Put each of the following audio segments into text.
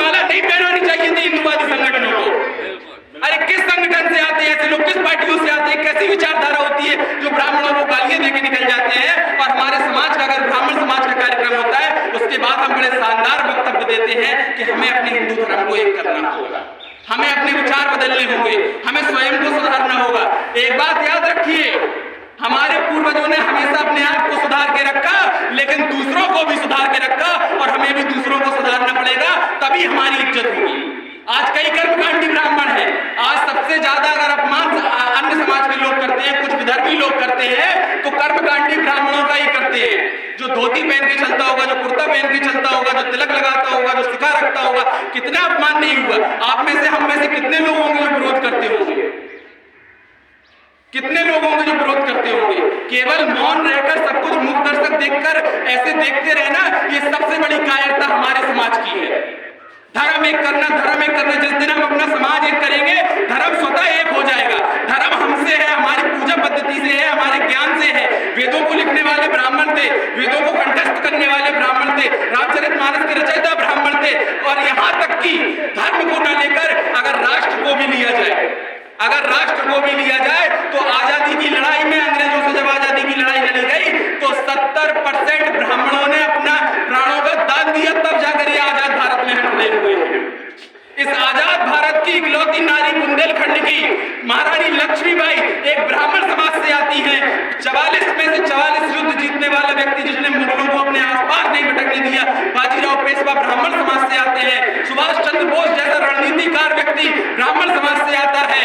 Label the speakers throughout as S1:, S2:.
S1: माला नहीं पहनानी चाहिए थी हिंदुवादी संगठनों को। अरे किस संगठन से आते हैं ऐसे लोग, किस पार्टियों से आते हैं, कैसी विचारधारा होती है जो ब्राह्मणों को गालियां देके निकल जाते हैं। और हमारे समाज का, अगर ब्राह्मण समाज का कार्यक्रम होता है, उसके बाद हम बड़े शानदार वक्तव्य देते हैं कि हमें अपने हिंदू धर्म को एक करना होगा, हमें अपने विचार बदलने होंगे, हमें स्वयं को सुधारना होगा। एक बात याद रखिए, हमारे पूर्वजों ने हमेशा अपने आप को सुधार के रखा, लेकिन दूसरों को भी सुधार के रखा, और हमें भी दूसरों को सुधारना पड़ेगा, तभी हमारी इज्जत होगी। आज कई कर्मकांडी ब्राह्मण हैं, आज सबसे ज्यादा अगर अपमान अन्य समाज के लोग करते हैं, कुछ विधर्मी लोग करते हैं, तो कर्मकांडी ब्राह्मणों का ही करते हैं। जो धोती पहन के चलता होगा, जो कुर्ता पहन के चलता होगा, जो तिलक लगाता होगा, जो शिखा रखता होगा, कितना अपमान नहीं हुआ। आप में से, हम में से कितने लोग होंगे जो विरोध करते होंगे, कितने लोग होंगे जो विरोध करते होंगे। केवल मौन रहकर, सब कुछ मूक दर्शक देखकर ऐसे देखते रहना, ये सबसे बड़ी कायरता हमारे समाज की है। धर्म एक करना, धर्म एक करना, जिस दिन हम अपना समाज एक करेंगे, धर्म स्वतः एक हो जाएगा। धर्म हमसे है, हमारी पूजा पद्धति से है, हमारे ज्ञान से है। वेदों को लिखने वाले ब्राह्मण थे, वेदों को कंठस्थ करने वाले ब्राह्मण थे, रामचरितमानस के रचयिता ब्राह्मण थे। और यहां तक कि धर्म को न लेकर अगर राष्ट्र को भी लिया जाए, अगर राष्ट्र को भी लिया जाए, तो आजादी की लड़ाई में, अंग्रेजों से जब आजादी की लड़ाई लड़ी गई, तो 70% ब्राह्मणों ने अपना प्राणों का दान दिया, तब जाकर ये आजाद भारत में हम खड़े हुए हैं। इस आजाद भारत की इकलौती नारी बुंदेलखंड की महारानी लक्ष्मीबाई एक ब्राह्मण समाज से आती है। 44 में से 44 युद्ध जीतने वाला व्यक्ति, जिसने मुगलों को अपने आसपास नहीं भटकने दिया, बाजीराव पेशवा ब्राह्मण समाज से आते हैं। सुभाष चंद्र बोस जैसा रणनीतिकार व्यक्ति ब्राह्मण समाज से आता है।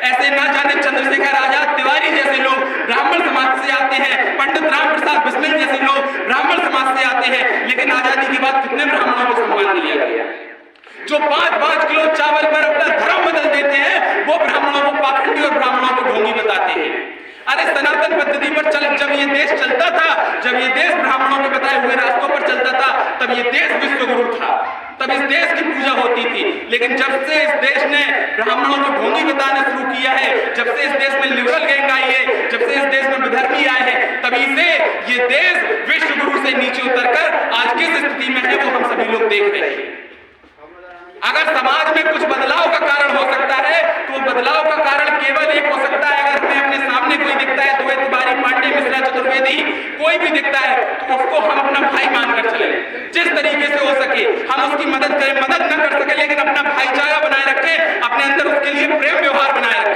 S1: ऐसे ना जाने चंद्रशेखर आजाद तिवारी जैसे लोग ब्राह्मण समाज से आते हैं। पंडित राम प्रसाद बिस्मिल जैसे लोग ब्राह्मण समाज से आते हैं। लेकिन आजादी के बाद कितने ब्राह्मणों को सम्मान दिया गया? जो 5-5 किलो चावल पर अपना धर्म बदल देते हैं, वो ब्राह्मणों को पाखंडी और ब्राह्मणों को ढोंगी बताते हैं। अरे सनातन पद्धति पर जब ये देश चलता था, जब ये देश ब्राह्मणों के बताए हुए रास्तों पर चलता था, तब ये देश विश्वगुरु था, तब इस देश की पूजा होती थी। लेकिन जब से इस देश ने ब्राह्मणों को ढोंगी बताना शुरू किया है, जब से इस देश में लिबरल गैंग आई है, जब से इस देश में विधर्मी आए हैं, तभी से ये देश विश्वगुरु से नीचे उतरकर आज किस स्थिति में है, वो हम सभी लोग देख रहे हैं। अगर समाज में कुछ बदलाव का कारण हो सकता है, तो वो बदलाव का कारण केवल एक हो सकता है, अगर हमें अपने सामने कोई दिखता है, द्वैत तिवारी, पांडे, मिश्रा, चतुर्वेदी, कोई भी दिखता है, तो उसको हम अपना भाई मानकर चले। जिस तरीके से हो सके हम उसकी मदद करें, मदद न कर सके लेकिन अपना भाईचारा बनाए रखें, अपने अंदर उसके लिए प्रेम व्यवहार बनाए रखें।